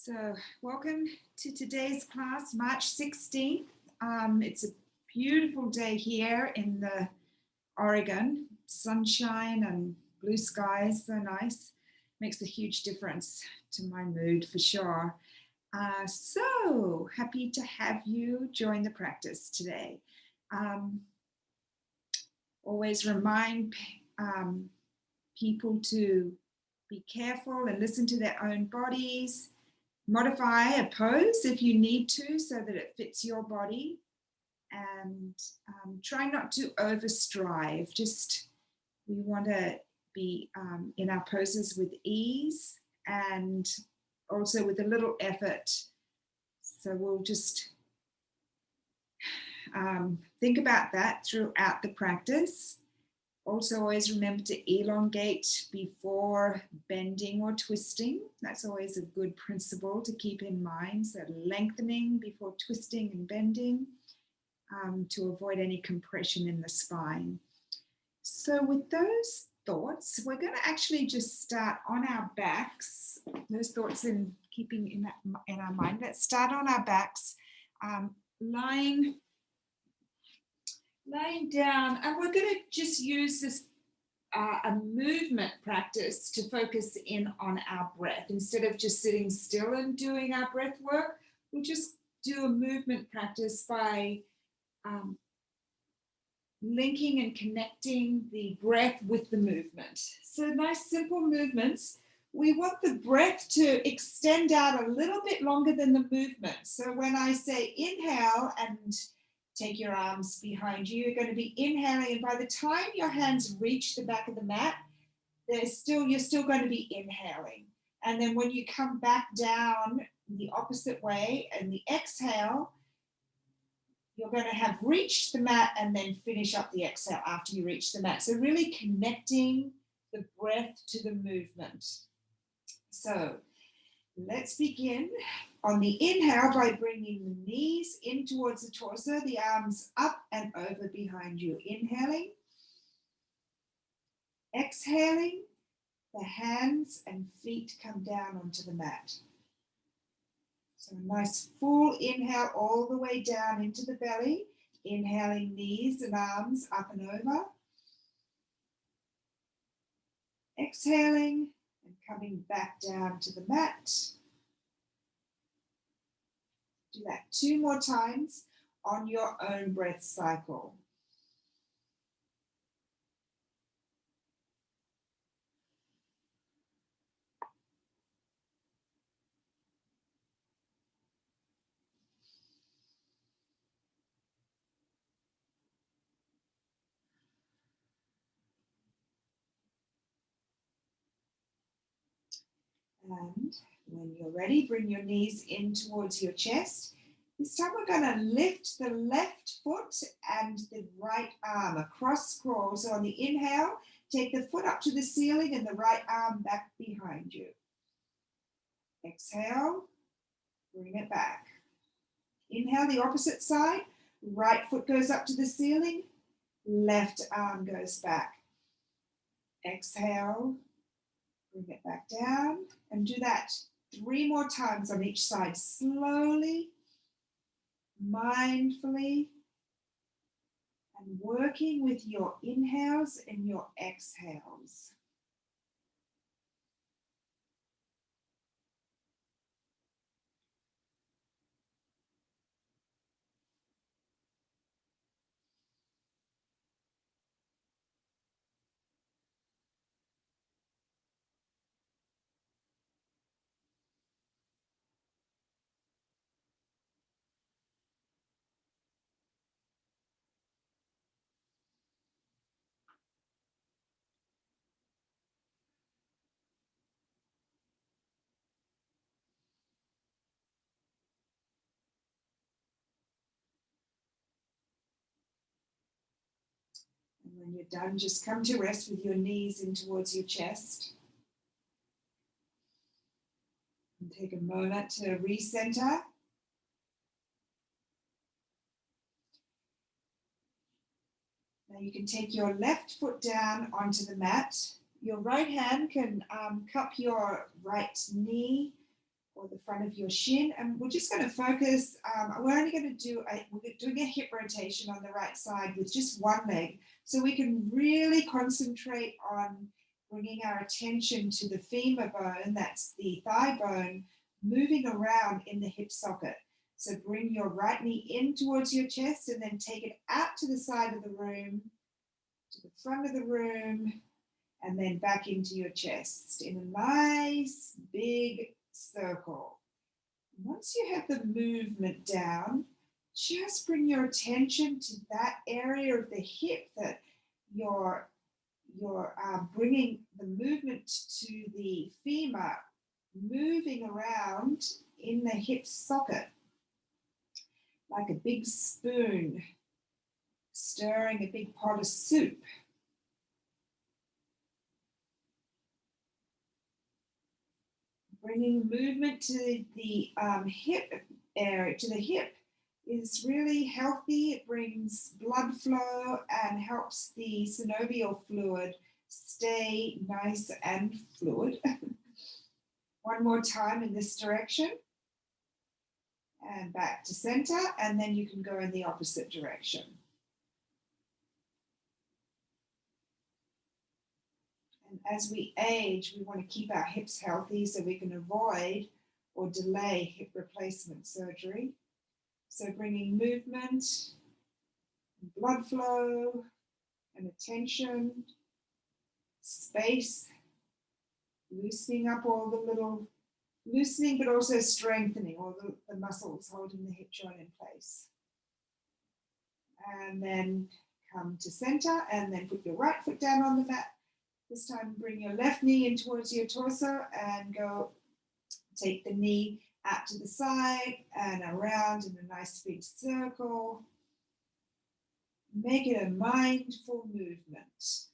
So welcome to today's class, March 16th. It's a beautiful day here in the Oregon. Sunshine and blue skies, so nice. Makes a huge difference to my mood for sure. So happy to have you join the practice today. Always remind people to be careful and listen to their own bodies. Modify a pose if you need to so that it fits your body, and try not to overstrive. Just we want to be in our poses with ease and also with a little effort. So we'll just think about that throughout the practice. Also, always remember to elongate before bending or twisting. That's always a good principle to keep in mind. So lengthening before twisting and bending to avoid any compression in the spine. So with those thoughts, we're going to actually just start on our backs. Those thoughts in keeping in our mind. Let's start on our backs, lying down, and we're going to just use this a movement practice to focus in on our breath. Instead of just sitting still and doing our breath work, we'll just do a movement practice by linking and connecting the breath with the movement. So nice simple movements. We want the breath to extend out a little bit longer than the movement. So when I say inhale and take your arms behind you, you're going to be inhaling, and by the time your hands reach the back of the mat, you're still going to be inhaling. And then when you come back down the opposite way and the exhale, you're going to have reached the mat and then finish up the exhale after you reach the mat. So really connecting the breath to the movement. So let's begin on the inhale by bringing the knees in towards the torso, the arms up and over behind you. Inhaling. Exhaling, the hands and feet come down onto the mat. So a nice full inhale all the way down into the belly. Inhaling, knees and arms up and over. Exhaling and coming back down to the mat. Do that 2 more times on your own breath cycle. And when you're ready, bring your knees in towards your chest. This time we're going to lift the left foot and the right arm across scroll. So on the inhale, take the foot up to the ceiling and the right arm back behind you. Exhale, bring it back. Inhale, the opposite side. Right foot goes up to the ceiling, left arm goes back. Exhale, bring it back down, and do that 3 more times on each side, slowly, mindfully, and working with your inhales and your exhales. And when you're done, just come to rest with your knees in towards your chest. And take a moment to recenter. Now you can take your left foot down onto the mat. Your right hand can cup your right knee or the front of your shin. And we're just going to focus, we're only going to do, we're doing a hip rotation on the right side with just one leg. So we can really concentrate on bringing our attention to the femur bone, that's the thigh bone, moving around in the hip socket. So bring your right knee in towards your chest and then take it out to the side of the room, to the front of the room, and then back into your chest in a nice big circle. Once you have the movement down, just bring your attention to that area of the hip that you're bringing the movement to the femur, moving around in the hip socket like a big spoon stirring a big pot of soup. Bringing movement to the hip area, to the hip, is really healthy. It brings blood flow and helps the synovial fluid stay nice and fluid. One more time in this direction. And back to center, and then you can go in the opposite direction. And as we age, we want to keep our hips healthy so we can avoid or delay hip replacement surgery. So bringing movement, blood flow, and attention, space, loosening up all the little, loosening but also strengthening all the muscles holding the hip joint in place. And then come to center and then put your right foot down on the mat. This time bring your left knee in towards your torso and go take the knee out to the side and around in a nice big circle. Make it a mindful movement.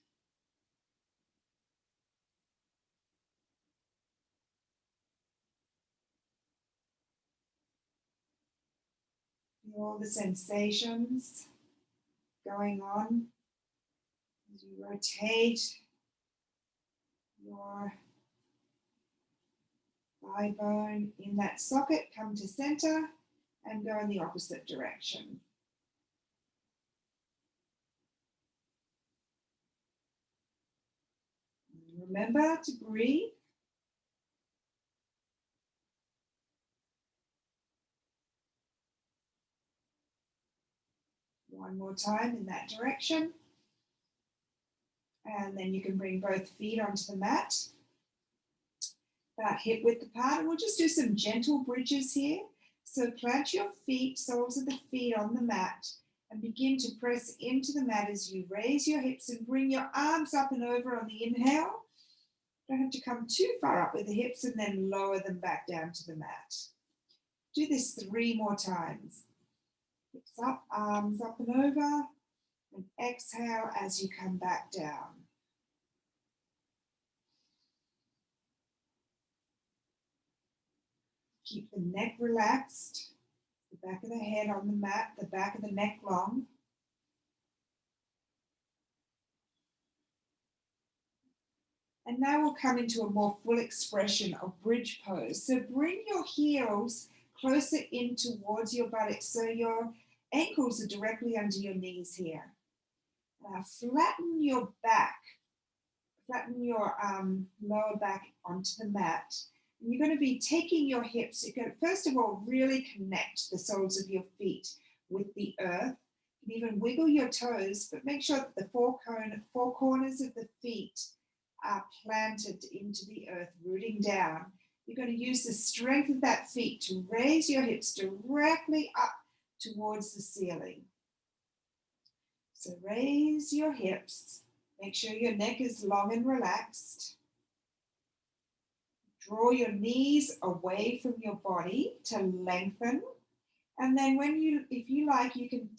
Feel all the sensations going on as you rotate your thigh bone in that socket. Come to center and go in the opposite direction. Remember to breathe. One more time in that direction. And then you can bring both feet onto the mat. About hip width apart. And we'll just do some gentle bridges here. So plant your feet, soles of the feet on the mat, and begin to press into the mat as you raise your hips and bring your arms up and over on the inhale. Don't have to come too far up with the hips and then lower them back down to the mat. Do this 3 more times. Hips up, arms up and over, and exhale as you come back down. Keep the neck relaxed, the back of the head on the mat, the back of the neck long. And now we'll come into a more full expression of bridge pose. So bring your heels closer in towards your buttocks so your ankles are directly under your knees here. Now flatten your back, flatten your lower back onto the mat. And you're going to be taking your hips. You're going to, first of all, really connect the soles of your feet with the earth. You can even wiggle your toes, but make sure that the four corners of the feet are planted into the earth, rooting down. You're going to use the strength of that feet to raise your hips directly up towards the ceiling. So raise your hips. Make sure your neck is long and relaxed. Draw your knees away from your body to lengthen. And then if you like, you can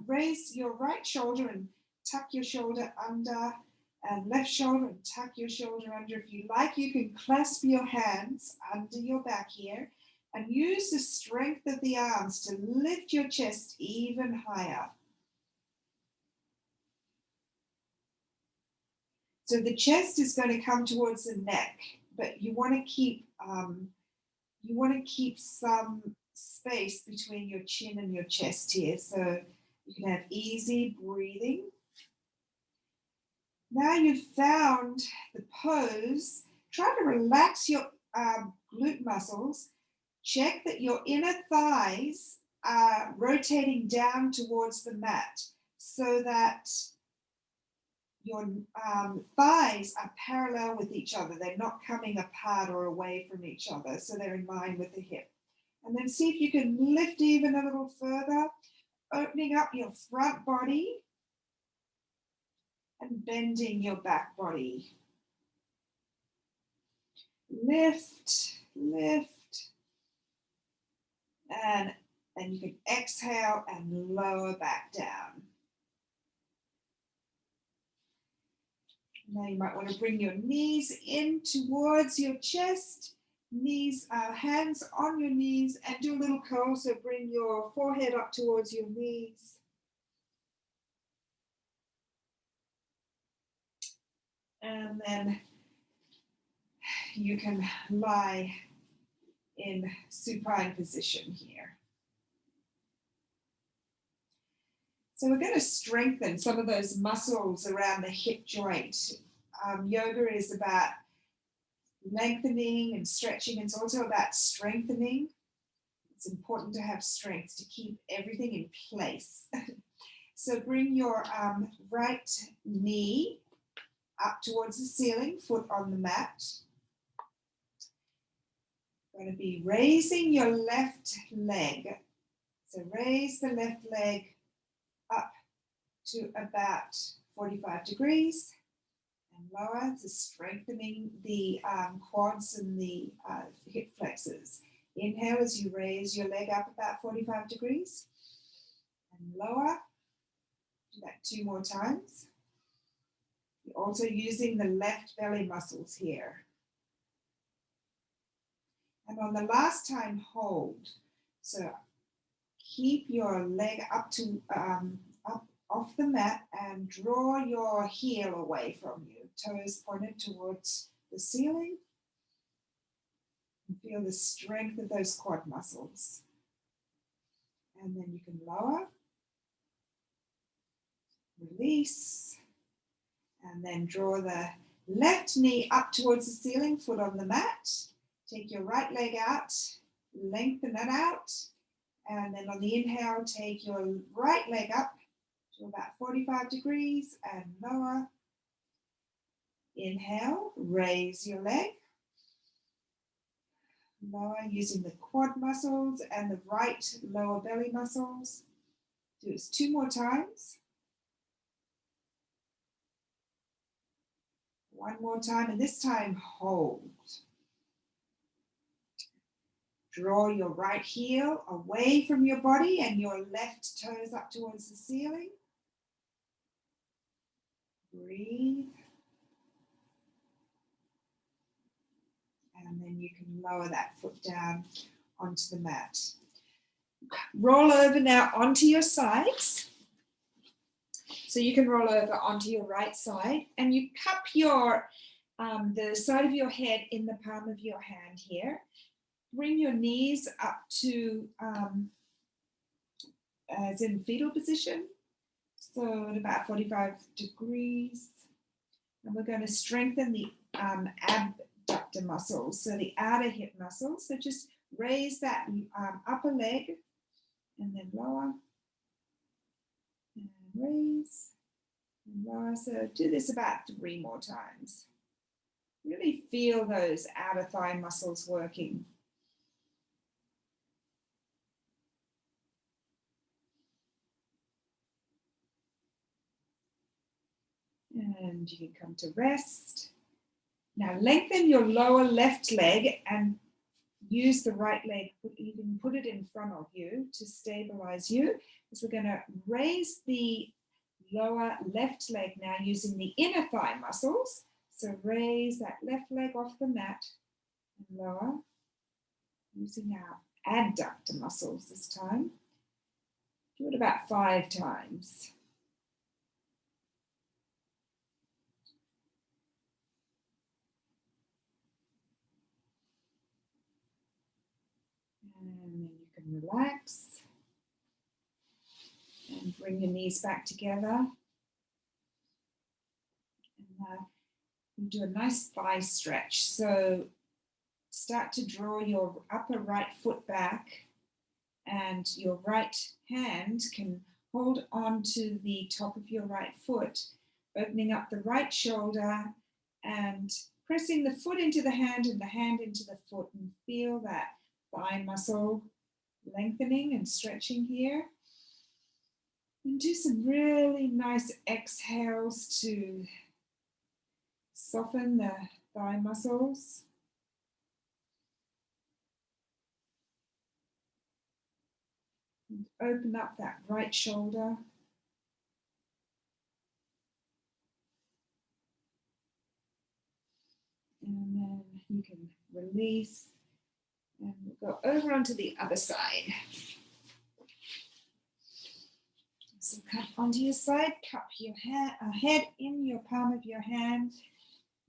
raise your right shoulder and tuck your shoulder under, and left shoulder and tuck your shoulder under. If you like, you can clasp your hands under your back here and use the strength of the arms to lift your chest even higher. So the chest is going to come towards the neck, but you want to keep You want to keep some space between your chin and your chest here, so you can have easy breathing. Now you've found the pose, try to relax your glute muscles. Check that your inner thighs are rotating down towards the mat so that your thighs are parallel with each other. They're not coming apart or away from each other, so they're in line with the hip. And then see if you can lift even a little further, opening up your front body and bending your back body. Lift, lift, and then you can exhale and lower back down. Now you might want to bring your knees in towards your chest, hands on your knees, and do a little curl. So bring your forehead up towards your knees. And then you can lie in supine position here. So we're going to strengthen some of those muscles around the hip joint. Yoga is about lengthening and stretching. It's also about strengthening. It's important to have strength to keep everything in place. So bring your right knee up towards the ceiling, foot on the mat. Going to be raising your left leg. So raise the left leg up to about 45 degrees and lower to strengthening the quads and the hip flexors. Inhale as you raise your leg up about 45 degrees and lower. Do that 2 more times. You're also using the left belly muscles here. And on the last time, hold. So keep your leg up off the mat and draw your heel away from you. Toes pointed towards the ceiling. And feel the strength of those quad muscles. And then you can lower. Release. And then draw the left knee up towards the ceiling, foot on the mat. Take your right leg out, lengthen it out. And then on the inhale, take your right leg up to about 45 degrees and lower. Inhale, raise your leg. Lower using the quad muscles and the right lower belly muscles. Do this 2 more times. 1 more time, and this time hold. Draw your right heel away from your body and your left toes up towards the ceiling. Breathe. And then you can lower that foot down onto the mat. Roll over now onto your sides. So you can roll over onto your right side and you cup your the side of your head in the palm of your hand here. Bring your knees up to as in fetal position. So at about 45 degrees. And we're going to strengthen the abductor muscles, so the outer hip muscles. So just raise that upper leg and then lower. And raise and lower. So do this about 3 more times. Really feel those outer thigh muscles working. And you can come to rest. Now lengthen your lower left leg and use the right leg. You can put it in front of you to stabilize you. So we're going to raise the lower left leg now using the inner thigh muscles. So raise that left leg off the mat and lower using our adductor muscles this time. Do it about 5 times. And then you can relax and bring your knees back together. And you do a nice thigh stretch. So start to draw your upper right foot back, and your right hand can hold on to the top of your right foot, opening up the right shoulder and pressing the foot into the hand and the hand into the foot, and feel that thigh muscle lengthening and stretching here. And do some really nice exhales to soften the thigh muscles. And open up that right shoulder. And then you can release and we'll go over onto the other side. So come onto your side, cup your head in your palm of your hand,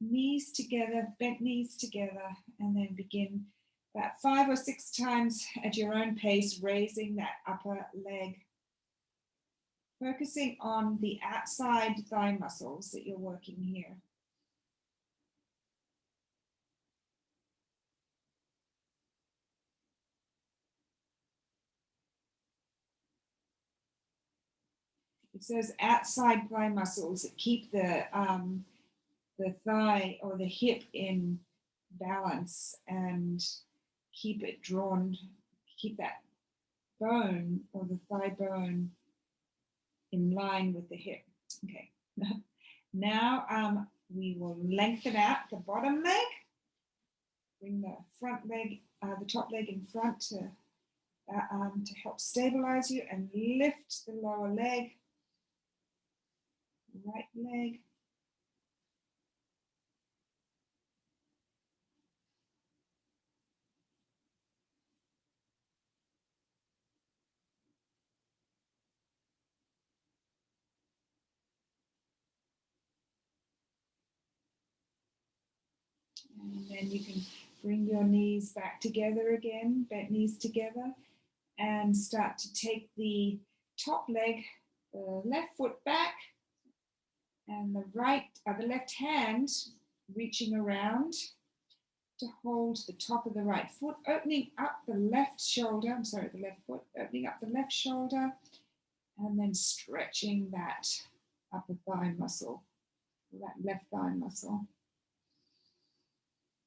knees together, bent knees together, and then begin about 5 or 6 times at your own pace, raising that upper leg. Focusing on the outside thigh muscles that you're working here. It's those outside thigh muscles that keep the thigh or the hip in balance and keep it drawn, keep that bone or the thigh bone in line with the hip. Okay. Now we will lengthen out the bottom leg. Bring the front leg, the top leg in front to help stabilize you, and lift the lower leg, right leg. And then you can bring your knees back together again, bent knees together, and start to take the top leg, the left foot back, and the left hand reaching around to hold the top of the right foot, opening up the left shoulder, the left foot, opening up the left shoulder, and then stretching that upper thigh muscle, that left thigh muscle.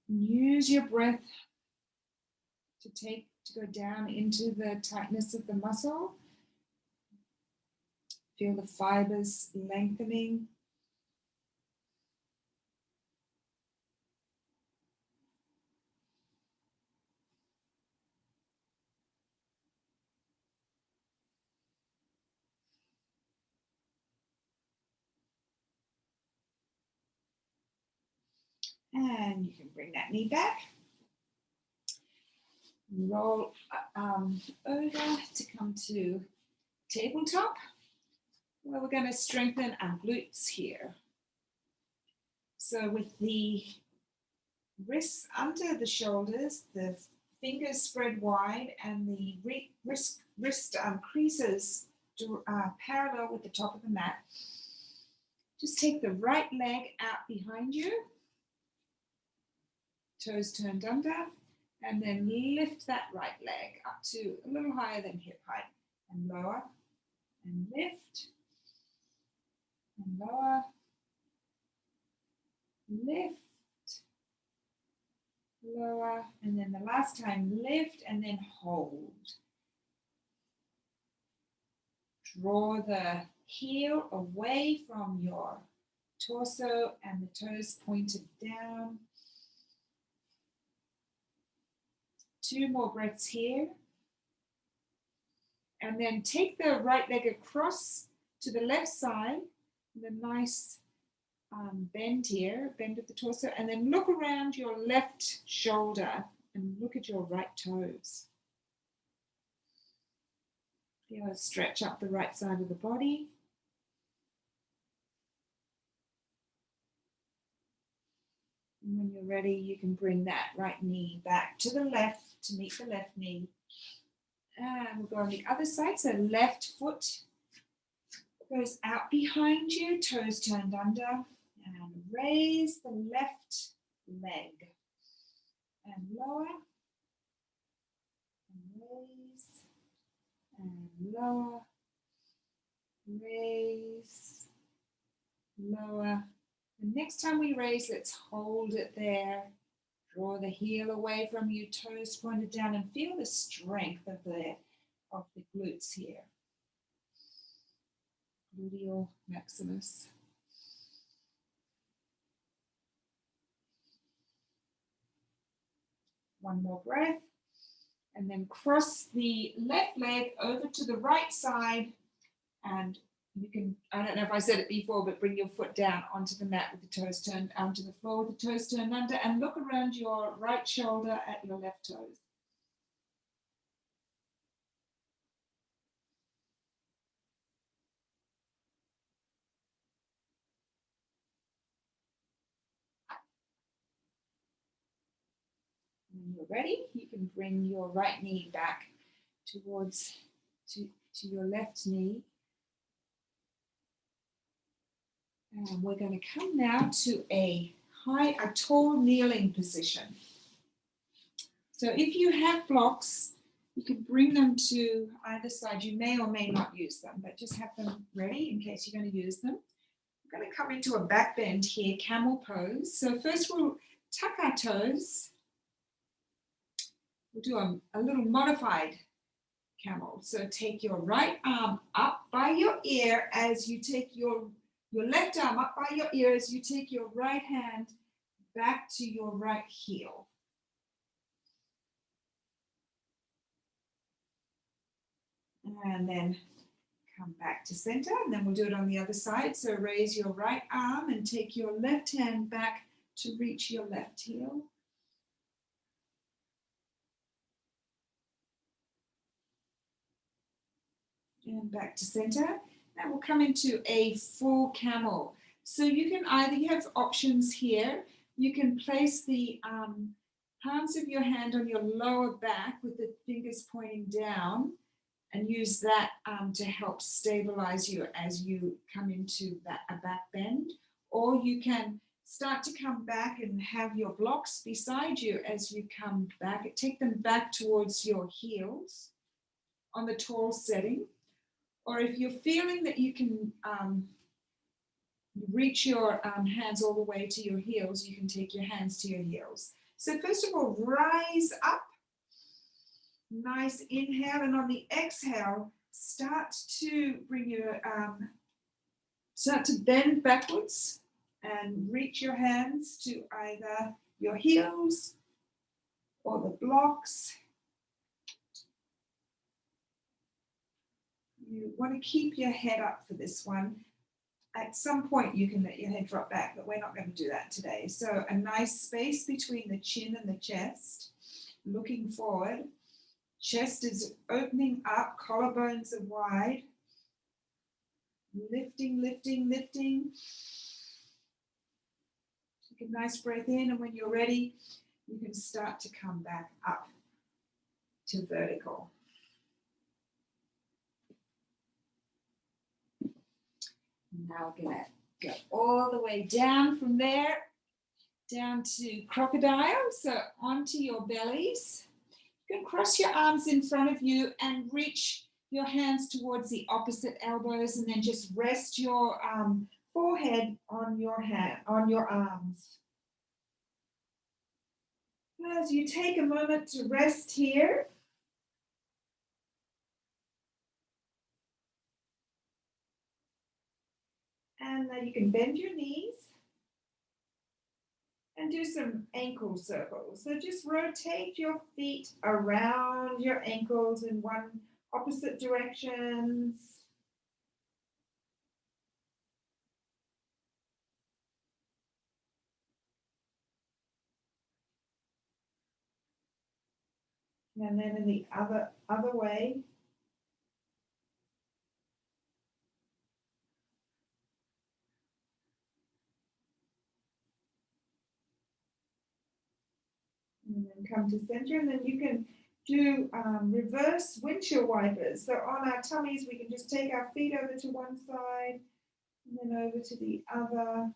Use your breath to go down into the tightness of the muscle. Feel the fibers lengthening. And you can bring that knee back. Roll over to come to tabletop, where we're going to strengthen our glutes here. So with the wrists under the shoulders, the fingers spread wide, and the wrist creases parallel with the top of the mat. Just take the right leg out behind you, toes turned under, and then lift that right leg up to a little higher than hip height, and lower, and lift, and lower, lift, lower, and then the last time lift and then hold. Draw the heel away from your torso and the toes pointed down. 2 more breaths here. And then take the right leg across to the left side, the nice bend here, bend of the torso, and then look around your left shoulder and look at your right toes. Feel a stretch up the right side of the body. And when you're ready, you can bring that right knee back to the left to meet the left knee. And we'll go on the other side. So left foot goes out behind you, toes turned under, and raise the left leg. And lower, and raise, and lower, raise, lower. And next time we raise, let's hold it there. Draw the heel away from you, toes pointed down, and feel the strength of the glutes here. Gluteal maximus. One more breath. And then cross the left leg over to the right side. And you can, I don't know if I said it before, but bring your foot down onto the mat with the toes turned onto the floor with the toes turned under, and look around your right shoulder at your left toes. When you're ready, you can bring your right knee back towards to your left knee. And we're going to come now to a tall kneeling position. So if you have blocks, you can bring them to either side. You may or may not use them, but just have them ready in case you're going to use them. We're going to come into a back bend here, camel pose. So first we'll tuck our toes. We'll do a little modified camel. So take your right arm up by your ear as you take your left arm up by your ear as you take your right hand back to your right heel. And then come back to center, and then we'll do it on the other side. So raise your right arm and take your left hand back to reach your left heel. And back to center. Now we'll come into a full camel. So you can either, you have options here. You can place the palms of your hand on your lower back with the fingers pointing down, and use that to help stabilize you as you come into a back bend. Or you can start to come back and have your blocks beside you as you come back. Take them back towards your heels on the tall setting. Or if you're feeling that you can reach your hands all the way to your heels, you can take your hands to your heels. So first of all, rise up. Nice inhale, and on the exhale, start to bring your, start to bend backwards and reach your hands to either your heels or the blocks. You want to keep your head up for this one. At some point you can let your head drop back, but we're not going to do that today. So a nice space between the chin and the chest, looking forward. Chest is opening up, collarbones are wide. Lifting, lifting, lifting. Take a nice breath in, and when you're ready, you can start to come back up to vertical. Now we're going to go all the way down from there, down to crocodile. So onto your bellies. You can cross your arms in front of you and reach your hands towards the opposite elbows, and then just rest your forehead on your arms. As you take a moment to rest here, and you can bend your knees and do some ankle circles. So just rotate your feet around your ankles in one opposite directions. And then in the other way. And then come to center, and then you can do reverse windshield wipers. So on our tummies, we can just take our feet over to one side and then over to the other.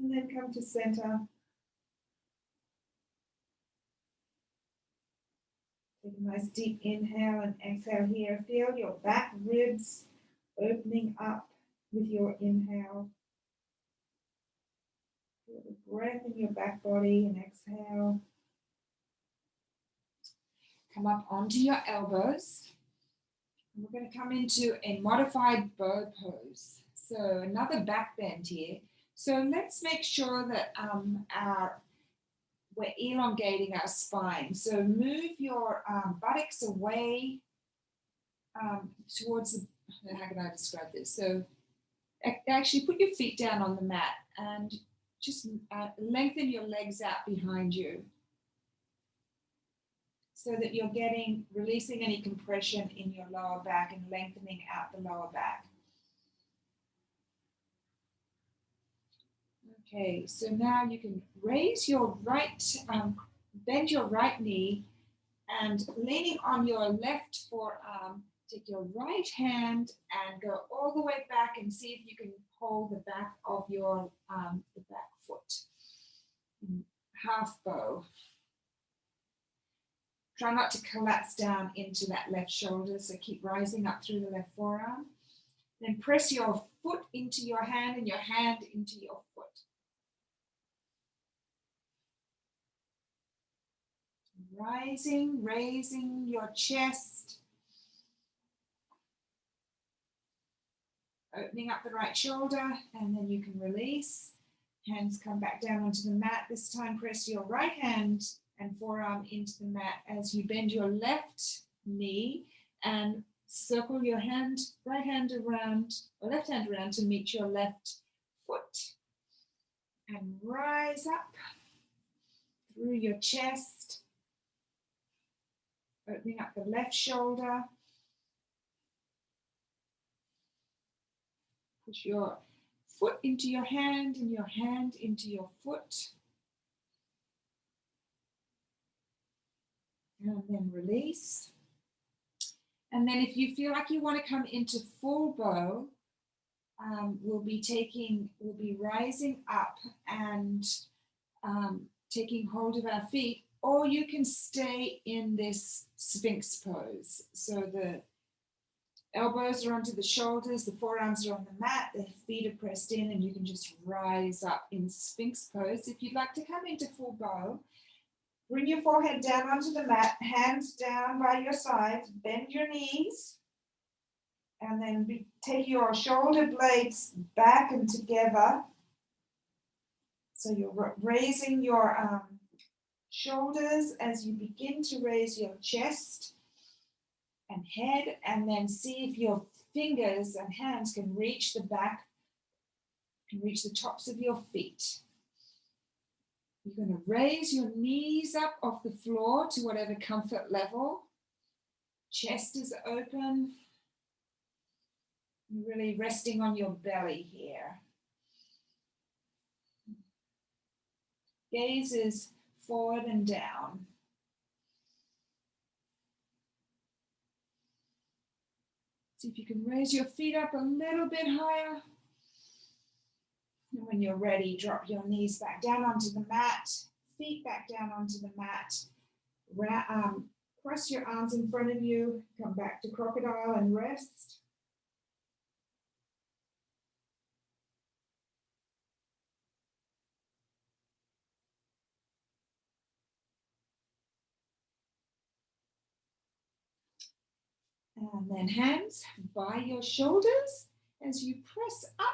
And then come to center. Take a nice deep inhale and exhale here. Feel your back ribs opening up with your inhale. Feel the breath in your back body and exhale. Come up onto your elbows. And we're going to come into a modified bow pose. So another back bend here. So let's make sure that we're elongating our spine. So move your buttocks away towards the, how can I describe this? So actually put your feet down on the mat and just lengthen your legs out behind you so that you're releasing any compression in your lower back and lengthening out the lower back. Okay, so now you can raise your bend your right knee and leaning on your left forearm, take your right hand and go all the way back and see if you can hold the back of your the back foot. Half bow. Try not to collapse down into that left shoulder, so keep rising up through the left forearm. Then press your foot into your hand and your hand into your foot. Rising, raising your chest. Opening up the right shoulder, and then you can release. Hands come back down onto the mat. This time press your right hand and forearm into the mat as you bend your left knee and circle your right hand around, or left hand around to meet your left foot. And rise up through your chest, opening up the left shoulder. Push your foot into your hand and your hand into your foot. And then release. And then if you feel like you want to come into full bow, we'll be rising up and taking hold of our feet, or you can stay in this Sphinx pose. So the elbows are onto the shoulders, the forearms are on the mat, the feet are pressed in, and you can just rise up in Sphinx pose. If you'd like to come into full bow, bring your forehead down onto the mat, hands down by your sides, bend your knees, and then take your shoulder blades back and together. So you're raising your shoulders as you begin to raise your chest and head, and then see if your fingers and hands can reach the back, can reach the tops of your feet. You're going to raise your knees up off the floor to whatever comfort level. Chest is open. You're really resting on your belly here. Gaze is forward and down. See if you can raise your feet up a little bit higher. And when you're ready, drop your knees back down onto the mat, feet back down onto the mat. Cross your arms in front of you, come back to crocodile and rest. And then hands by your shoulders as you press up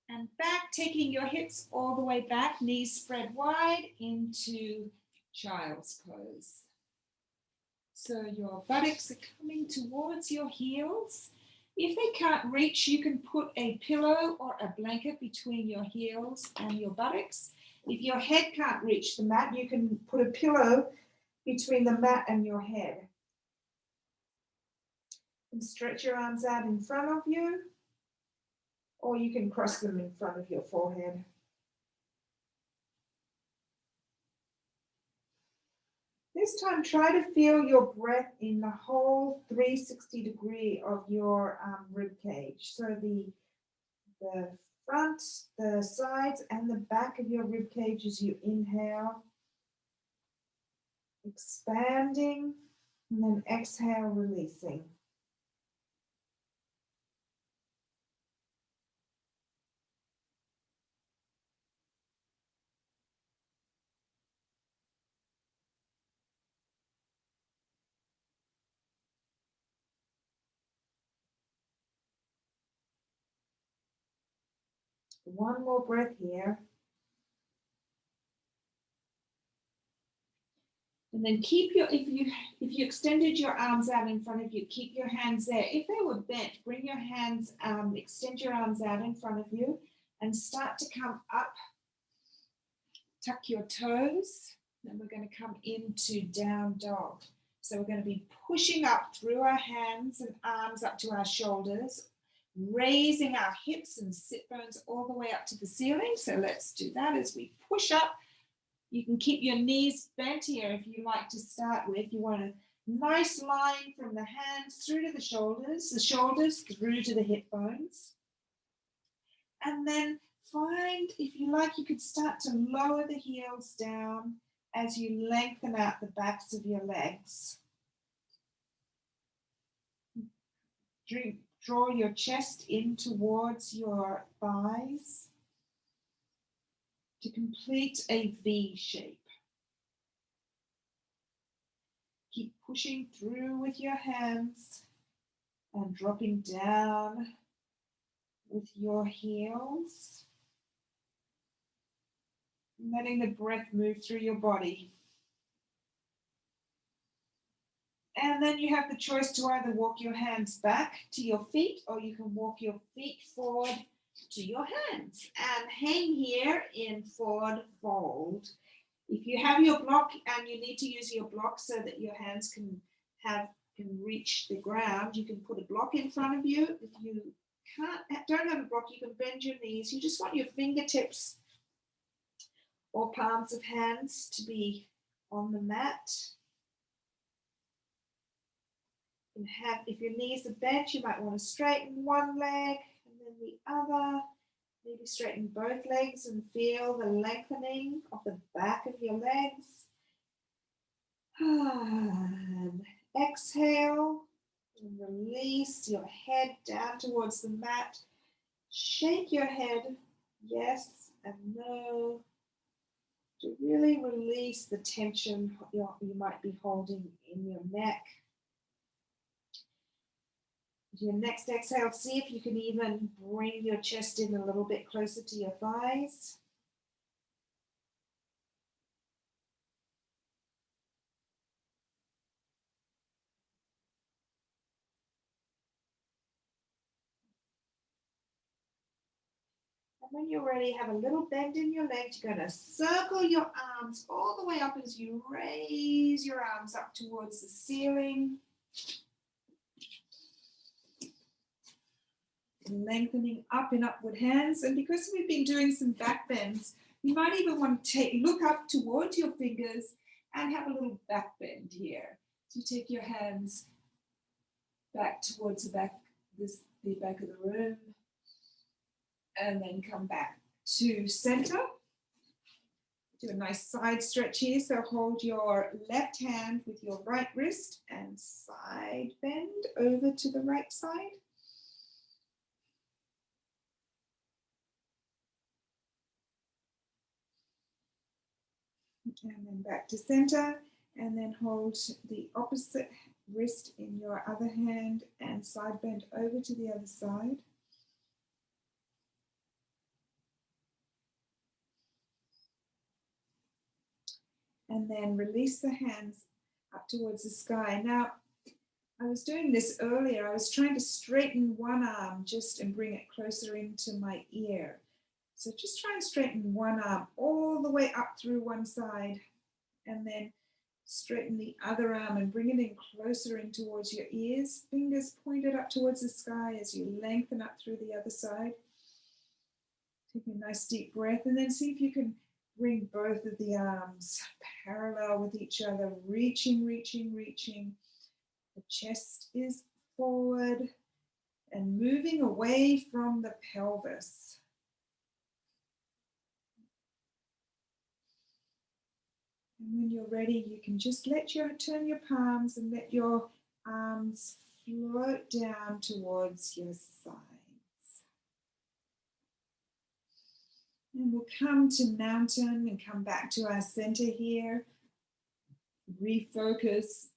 and back, taking your hips all the way back, knees spread wide into child's pose. So your buttocks are coming towards your heels. If they can't reach, you can put a pillow or a blanket between your heels and your buttocks. If your head can't reach the mat, you can put a pillow between the mat and your head. And stretch your arms out in front of you, or you can cross them in front of your forehead. This time, try to feel your breath in the whole 360 degree of your rib cage. So the front, the sides, and the back of your rib cage as you inhale, expanding, and then exhale, releasing. One more breath here. And then keep your, if you extended your arms out in front of you, keep your hands there. If they were bent, bring your hands, extend your arms out in front of you and start to come up. Tuck your toes. Then we're going to come into down dog. So we're going to be pushing up through our hands and arms up to our shoulders, raising our hips and sit bones all the way up to the ceiling. So let's do that as we push up. You can keep your knees bent here if you like to start with. You want a nice line from the hands through to the shoulders through to the hip bones. And then find, if you like, you could start to lower the heels down as you lengthen out the backs of your legs. Draw your chest in towards your thighs to complete a V shape. Keep pushing through with your hands and dropping down with your heels. Letting the breath move through your body. And then you have the choice to either walk your hands back to your feet, or you can walk your feet forward to your hands and hang here in forward fold. If you have your block and you need to use your block so that your hands can reach the ground, you can put a block in front of you. If you don't have a block, you can bend your knees. You just want your fingertips or palms of hands to be on the mat. And if your knees are bent, you might want to straighten one leg and then the other. Maybe straighten both legs and feel the lengthening of the back of your legs. And exhale and release your head down towards the mat. Shake your head, yes and no, to really release the tension you might be holding in your neck. Your next exhale, see if you can even bring your chest in a little bit closer to your thighs. And when you're ready, have a little bend in your legs. You're going to circle your arms all the way up as you raise your arms up towards the ceiling. Lengthening up in upward hands. And because we've been doing some back bends, you might even want to look up towards your fingers and have a little back bend here. So you take your hands back towards the back of the room and then come back to center. Do a nice side stretch here. So hold your left hand with your right wrist and side bend over to the right side. And then back to center, and then hold the opposite wrist in your other hand and side bend over to the other side. And then release the hands up towards the sky. Now, I was doing this earlier. I was trying to straighten one arm just and bring it closer into my ear. So just try and straighten one arm all the way up through one side and then Straighten the other arm and bring it in closer in towards your ears. Fingers pointed up towards the sky as you lengthen up through the other side. Take a nice deep breath and then see if you can bring both of the arms parallel with each other, reaching, reaching, reaching. The chest is forward and moving away from the pelvis. And when you're ready, you can just turn your palms and let your arms float down towards your sides. And we'll come to mountain and come back to our center here. Refocus,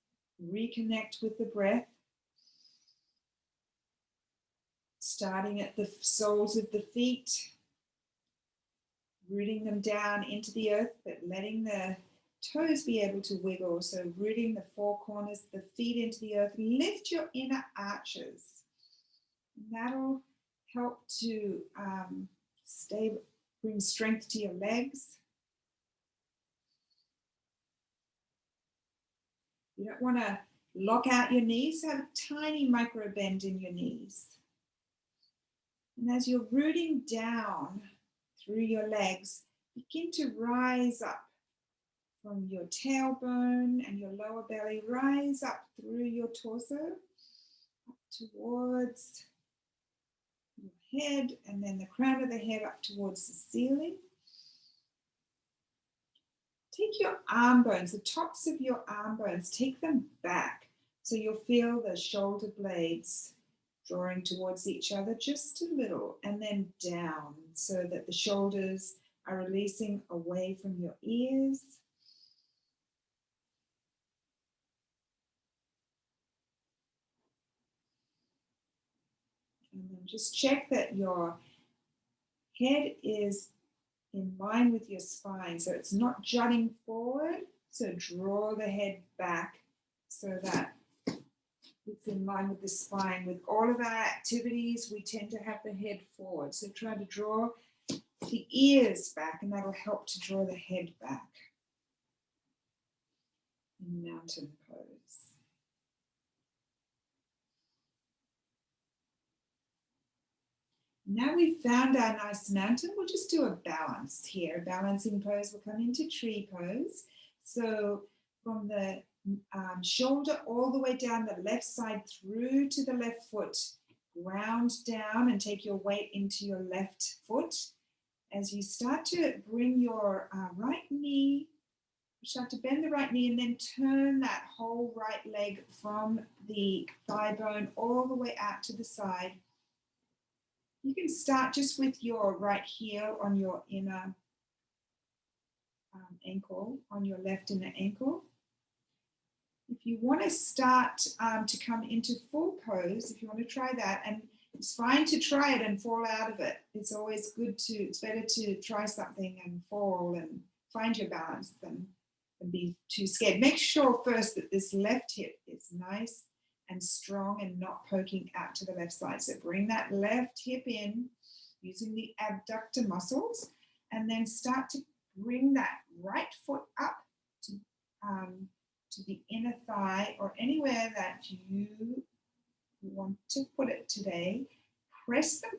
reconnect with the breath. Starting at the soles of the feet, rooting them down into the earth, but letting the toes be able to wiggle. So rooting the four corners of the feet into the earth. Lift your inner arches. And that'll help to bring strength to your legs. You don't want to lock out your knees. Have a tiny micro bend in your knees. And as you're rooting down through your legs, begin to rise up from your tailbone and your lower belly, rise up through your torso, up towards your head, and then the crown of the head up towards the ceiling. Take your arm bones, the tops of your arm bones, take them back so you'll feel the shoulder blades drawing towards each other just a little, and then down so that the shoulders are releasing away from your ears. And then just check that your head is in line with your spine, so it's not jutting forward. So draw the head back so that it's in line with the spine. With all of our activities, we tend to have the head forward. So try to draw the ears back, and that'll help to draw the head back. In mountain pose. Now we've found our nice mountain, we'll just do a balance here. Balancing pose, we'll come into tree pose. So from the shoulder all the way down the left side through to the left foot, ground down and take your weight into your left foot. As you start to bring your right knee, start to bend the right knee and then turn that whole right leg from the thigh bone all the way out to the side. You can start just with your right heel on your inner ankle, on your left inner ankle. If you want to start to come into full pose, if you want to try that, and it's fine to try it and fall out of it. It's always good to, it's better to try something and fall and find your balance than be too scared. Make sure first that this left hip is nice and strong and not poking out to the left side. So bring that left hip in using the abductor muscles, and then start to bring that right foot up to the inner thigh or anywhere that you want to put it today. Press them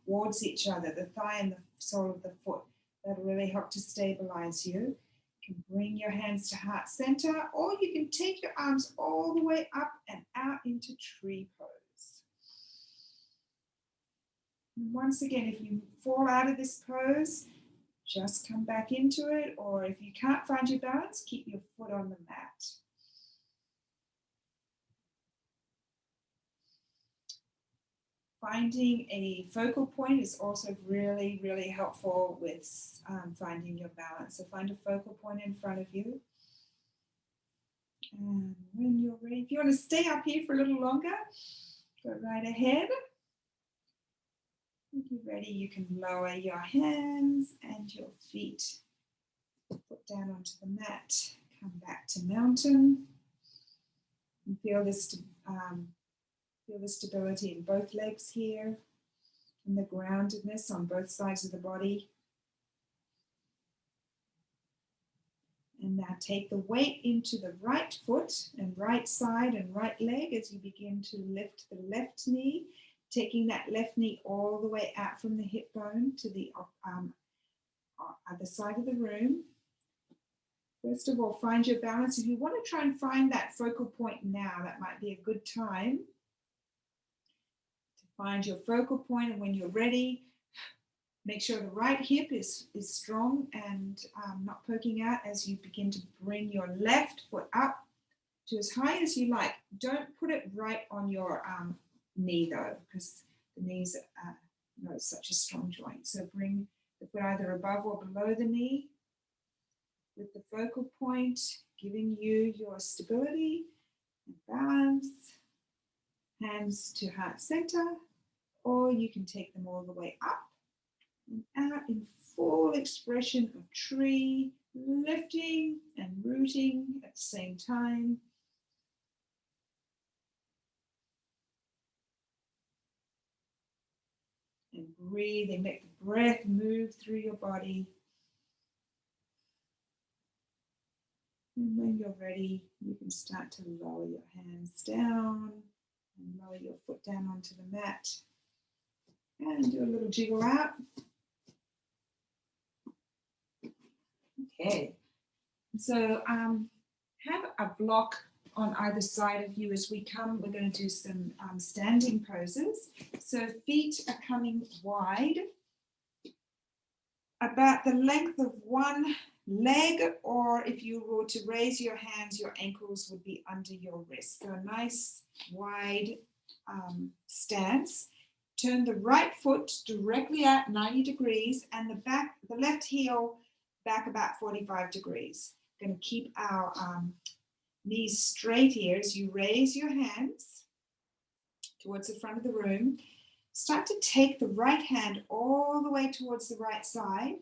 towards each other, the thigh and the sole of the foot. That'll really help to stabilize you. You can bring your hands to heart center, or you can take your arms all the way up and out into tree pose. And once again, if you fall out of this pose, just come back into it, or if you can't find your balance, keep your foot on the mat. Finding a focal point is also really, really helpful with finding your balance. So find a focal point in front of you. And when you're ready, if you want to stay up here for a little longer, go right ahead. If you're ready, you can lower your hands and your feet. Put down onto the mat. Come back to mountain. And feel this. Feel the stability in both legs here, and the groundedness on both sides of the body. And now take the weight into the right foot and right side and right leg as you begin to lift the left knee, taking that left knee all the way out from the hip bone to the other side of the room. First of all, find your balance. If you want to try and find that focal point now, that might be a good time to find your focal point. And when you're ready, make sure the right hip is strong and not poking out as you begin to bring your left foot up to as high as you like. Don't put it right on your knee though, because the knees are such a strong joint. So bring the foot either above or below the knee with the focal point, giving you your stability and balance. Hands to heart center, or you can take them all the way up and out in full expression of tree, lifting and rooting at the same time. And breathing, let the breath move through your body. And when you're ready, you can start to lower your hands down and lower your foot down onto the mat. And do a little jiggle out. Okay, so have a block on either side of you as we come. We're going to do some standing poses. So feet are coming wide, about the length of one leg, or if you were to raise your hands, your ankles would be under your wrists. So a nice wide stance. Turn the right foot directly out 90 degrees and the left heel back about 45 degrees. Going to keep our knees straight here as you raise your hands towards the front of the room. Start to take the right hand all the way towards the right side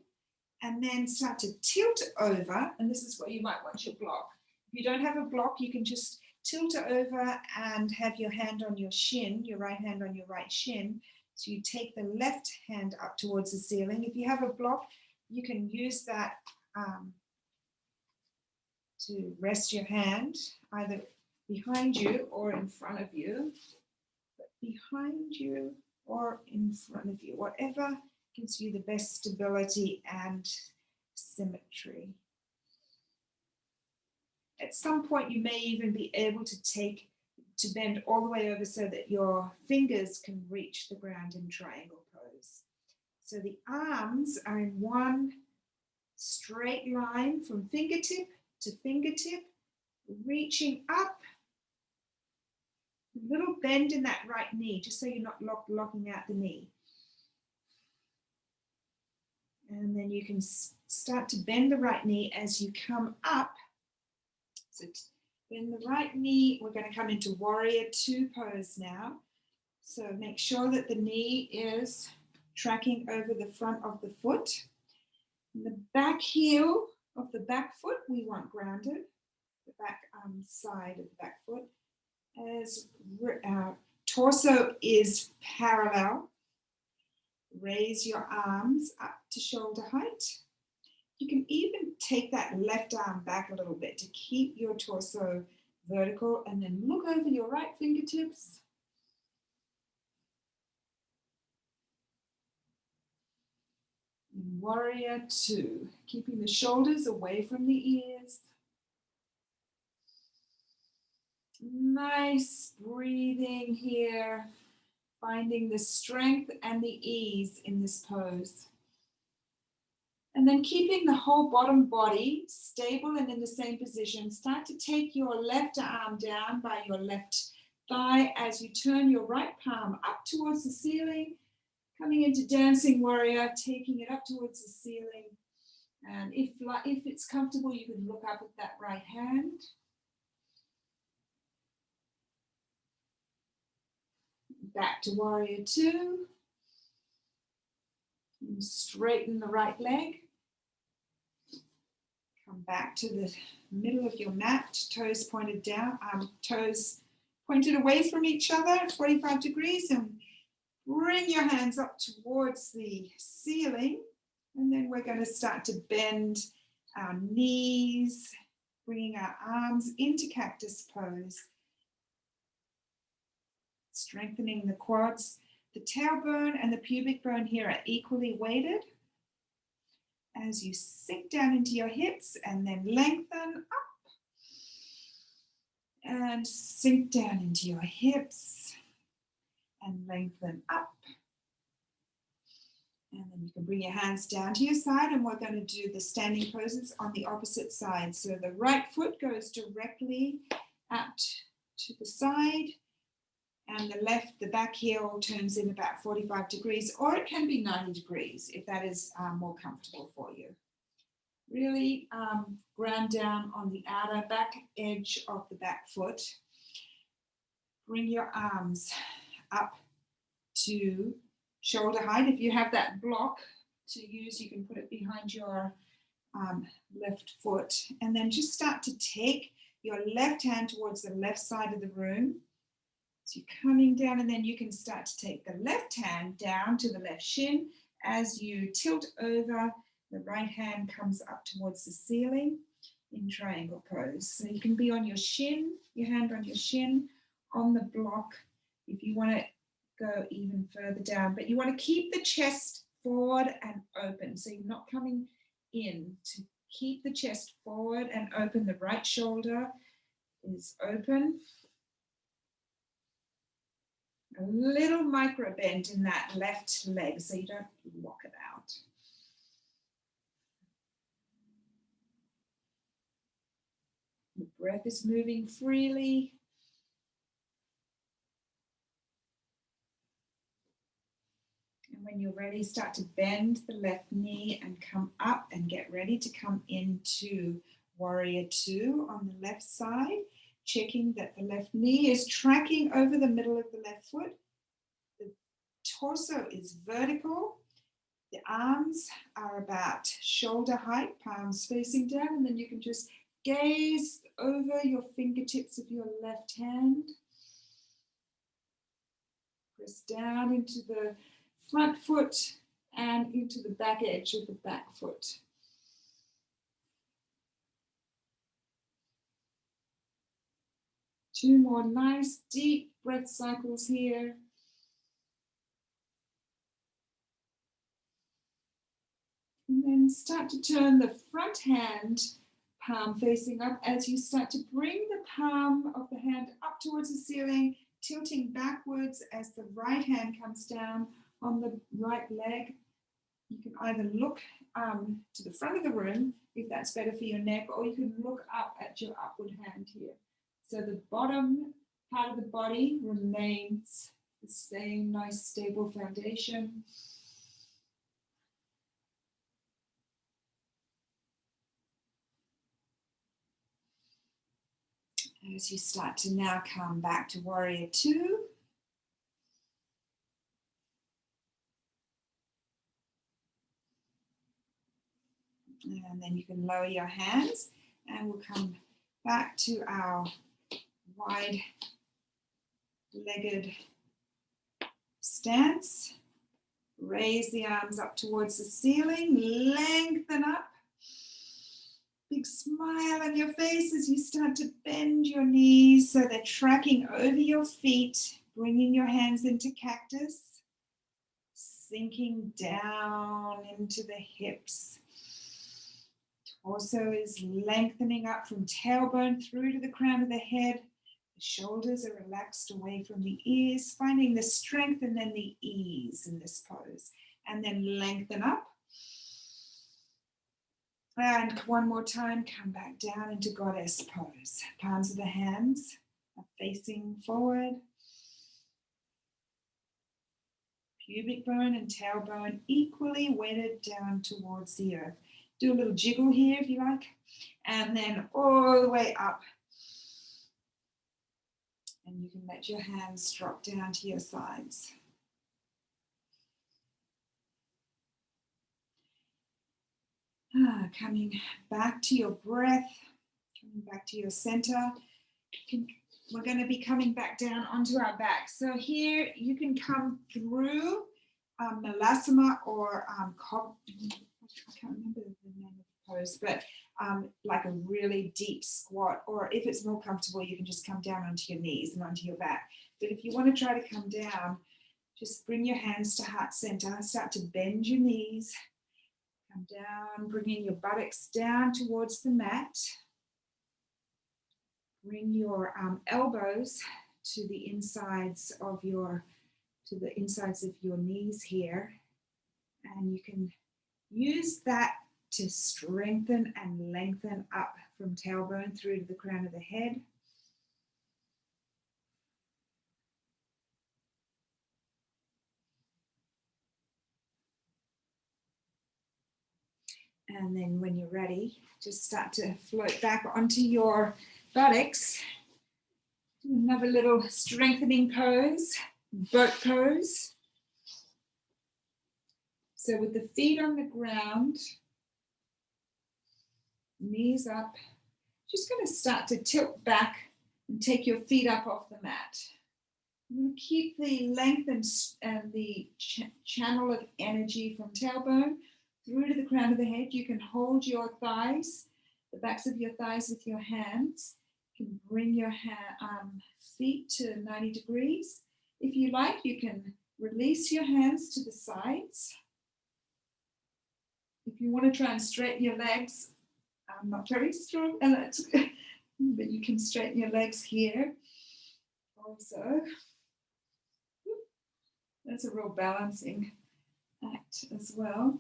and then start to tilt over. And this is what you might want your block. If you don't have a block, you can just tilt it over and have your hand on your shin, your right hand on your right shin. So you take the left hand up towards the ceiling. If you have a block, you can use that to rest your hand either behind you or in front of you. But behind you or in front of you, whatever gives you the best stability and symmetry. At some point, you may even be able to bend all the way over so that your fingers can reach the ground in triangle pose. So the arms are in one straight line from fingertip to fingertip, reaching up. A little bend in that right knee, just so you're not locking out the knee. And then you can start to bend the right knee as you come up. So bend the right knee. We're going to come into Warrior Two pose now. So make sure that the knee is tracking over the front of the foot. And the back heel of the back foot, we want grounded. The back side of the back foot. As our torso is parallel, raise your arms up to shoulder height. You can even take that left arm back a little bit to keep your torso vertical, and then look over your right fingertips. Warrior Two, keeping the shoulders away from the ears. Nice breathing here, finding the strength and the ease in this pose. And then keeping the whole bottom body stable and in the same position. Start to take your left arm down by your left thigh as you turn your right palm up towards the ceiling, coming into Dancing Warrior, taking it up towards the ceiling. And if it's comfortable, you can look up at that right hand. Back to Warrior Two. And straighten the right leg. Come back to the middle of your mat, toes pointed down, toes pointed away from each other, 45 degrees, and bring your hands up towards the ceiling. And then we're going to start to bend our knees, bringing our arms into cactus pose, strengthening the quads. The tailbone and the pubic bone here are equally weighted. As you sink down into your hips and then lengthen up and sink down into your hips and lengthen up. And then you can bring your hands down to your side, and we're going to do the standing poses on the opposite side. So the right foot goes directly out to the side, and the back heel turns in about 45 degrees, or it can be 90 degrees if that is more comfortable for you. Really ground down on the outer back edge of the back foot. Bring your arms up to shoulder height. If you have that block to use, you can put it behind your left foot, and then just start to take your left hand towards the left side of the room. So you're coming down, and then you can start to take the left hand down to the left shin. As you tilt over, the right hand comes up towards the ceiling in triangle pose. So you can be on your shin, your hand on your shin, on the block if you want to go even further down. But you want to keep the chest forward and open. So you're not coming in. To keep the chest forward and open, the right shoulder is open. A little micro bend in that left leg so you don't lock it out. The breath is moving freely. And when you're ready, start to bend the left knee and come up and get ready to come into Warrior Two on the left side, checking that the left knee is tracking over the middle of the left foot. The torso is vertical. The arms are about shoulder height, palms facing down, and then you can just gaze over your fingertips of your left hand. Press down into the front foot and into the back edge of the back foot. Two more nice deep breath cycles here. And then start to turn the front hand, palm facing up, as you start to bring the palm of the hand up towards the ceiling, tilting backwards as the right hand comes down on the right leg. You can either look to the front of the room if that's better for your neck, or you can look up at your upward hand here. So the bottom part of the body remains the same nice stable foundation. As you start to now come back to Warrior Two. And then you can lower your hands, and we'll come back to our wide-legged stance. Raise the arms up towards the ceiling, lengthen up. Big smile on your face as you start to bend your knees so they're tracking over your feet, bringing your hands into cactus, sinking down into the hips. Torso is lengthening up from tailbone through to the crown of the head. The shoulders are relaxed away from the ears, finding the strength and then the ease in this pose. And then lengthen up. And one more time, come back down into Goddess pose. Palms of the hands are facing forward. Pubic bone and tailbone equally weighted down towards the earth. Do a little jiggle here if you like. And then all the way up. And you can let your hands drop down to your sides. Coming back to your breath, coming back to your center. We're going to be coming back down onto our back. So here you can come through Malasana or I can't remember the name of pose, but like a really deep squat, or if it's more comfortable, you can just come down onto your knees and onto your back. But if you want to try to come down, just bring your hands to heart center, start to bend your knees, come down, bringing your buttocks down towards the mat. Bring your elbows to the insides of your knees here, and you can use that to strengthen and lengthen up from tailbone through to the crown of the head. And then when you're ready, just start to float back onto your buttocks. Do another little strengthening pose, boat pose. So with the feet on the ground, knees up, just going to start to tilt back and take your feet up off the mat. Keep the length and the channel of energy from tailbone through to the crown of the head. You can hold your thighs, the backs of your thighs with your hands. You can bring your feet to 90 degrees. If you like, you can release your hands to the sides. If you want to try and straighten your legs, I'm not very strong, but you can straighten your legs here also. That's a real balancing act as well.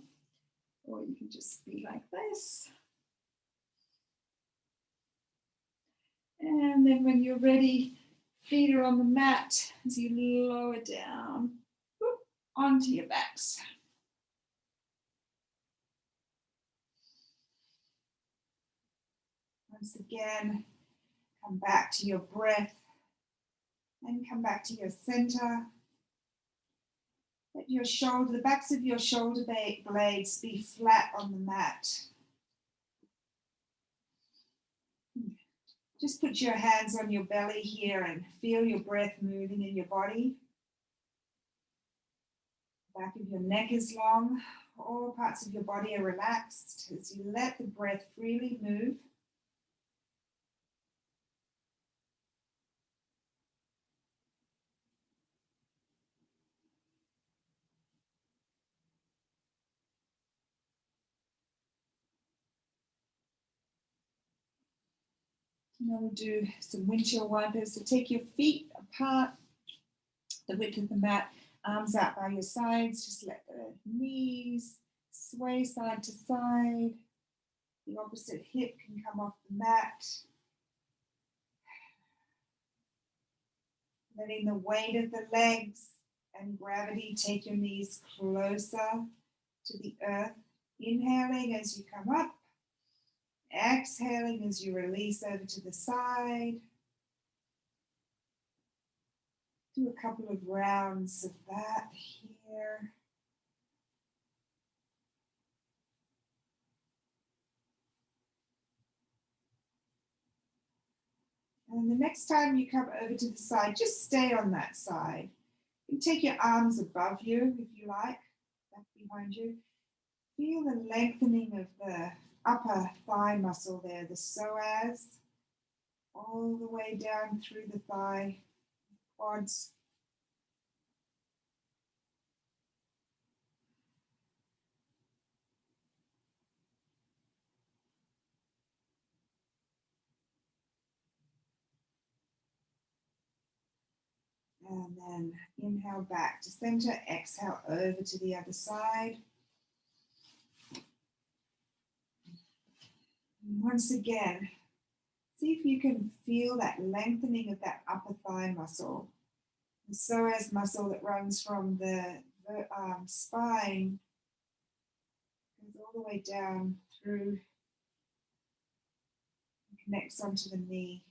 Or you can just be like this. And then when you're ready, feet are on the mat as you lower down onto your backs. Once again, come back to your breath and come back to your center. Let your the backs of your shoulder blades be flat on the mat. Just put your hands on your belly here and feel your breath moving in your body. Back of your neck is long. All parts of your body are relaxed as you let the breath freely move. Now we'll do some windshield wipers. So take your feet apart, the width of the mat, arms out by your sides. Just let the knees sway side to side. The opposite hip can come off the mat. Letting the weight of the legs and gravity take your knees closer to the earth. Inhaling as you come up. Exhaling as you release over to the side. Do a couple of rounds of that here. And the next time you come over to the side, just stay on that side. You can take your arms above you if you like, back behind you. Feel the lengthening of the upper thigh muscle there, the psoas, all the way down through the thigh, quads. And then inhale back to center, exhale over to the other side. And once again, see if you can feel that lengthening of that upper thigh muscle. The psoas muscle that runs from the spine goes all the way down through and connects onto the knee.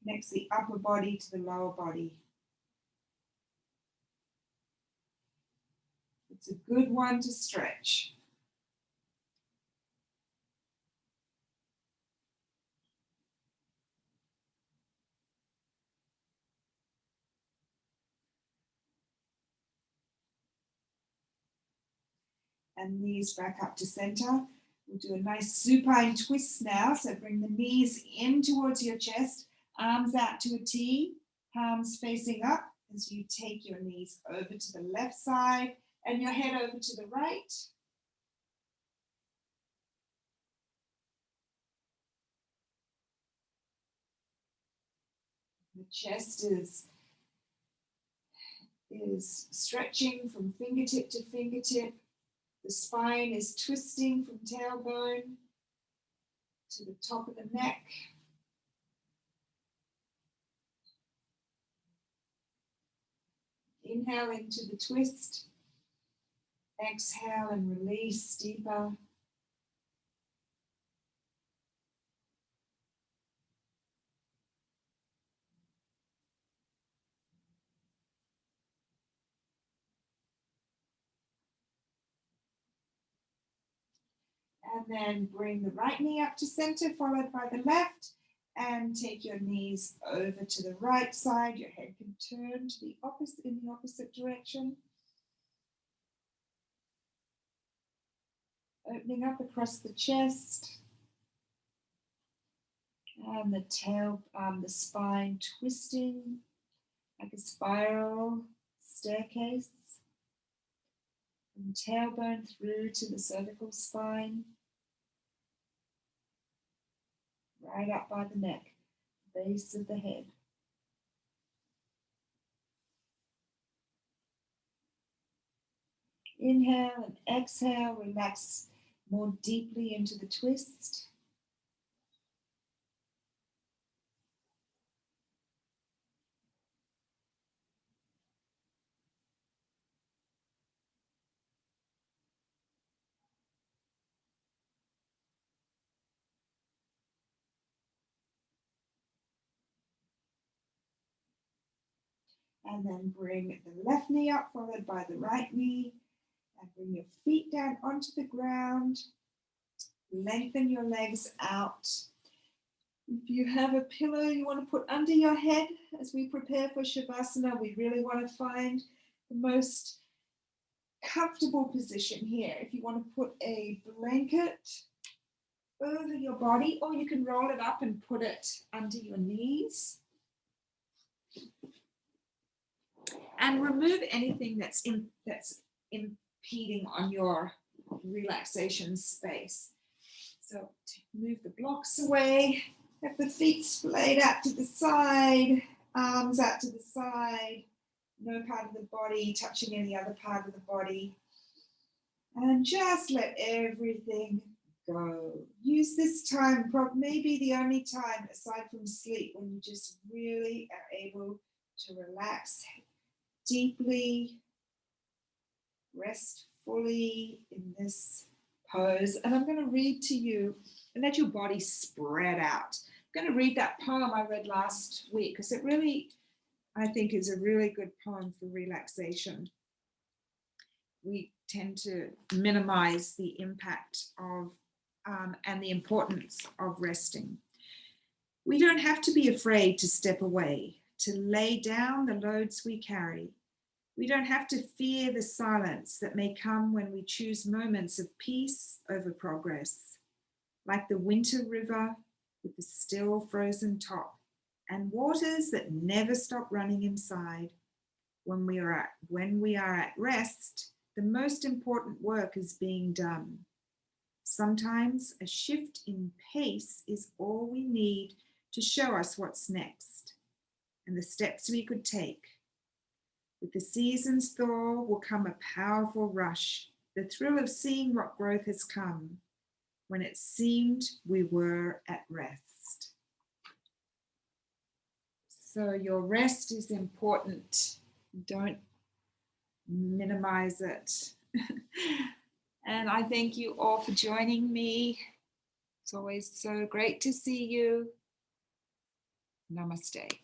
Connects the upper body to the lower body. It's a good one to stretch. and knees back up to center. We'll do a nice supine twist now. So bring the knees in towards your chest, arms out to a T, palms facing up as you take your knees over to the left side and your head over to the right. The chest is stretching from fingertip to fingertip. The spine is twisting from tailbone to the top of the neck. Inhale into the twist. Exhale and release deeper. And then bring the right knee up to center, followed by the left. And take your knees over to the right side. Your head can turn to the opposite, in the opposite direction. Opening up across the chest. And the tail, the spine twisting like a spiral staircase. From tailbone through to the cervical spine. Right up by the neck, base of the head. Inhale and exhale, relax more deeply into the twist. And then bring the left knee up, followed by the right knee. And bring your feet down onto the ground. Lengthen your legs out. If you have a pillow you want to put under your head as we prepare for Shavasana, we really want to find the most comfortable position here. If you want to put a blanket over your body, or you can roll it up and put it under your knees. And remove anything that's impeding on your relaxation space. So move the blocks away, have the feet splayed out to the side, arms out to the side, no part of the body touching any other part of the body. And just let everything go. Use this time, maybe the only time aside from sleep, when you just really are able to relax deeply, rest fully in this pose. And I'm going to read to you and let your body spread out. I'm going to read that poem I read last week because it really, I think, is a really good poem for relaxation. We tend to minimize the impact of and the importance of resting. We don't have to be afraid to step away, to lay down the loads we carry. We don't have to fear the silence that may come when we choose moments of peace over progress, like the winter river with the still frozen top and waters that never stop running inside. When we are at rest, the most important work is being done. Sometimes a shift in pace is all we need to show us what's next and the steps we could take. With the season's thaw will come a powerful rush, the thrill of seeing what growth has come when it seemed we were at rest. So your rest is important. Don't minimize it. And I thank you all for joining me. It's always so great to see you. Namaste.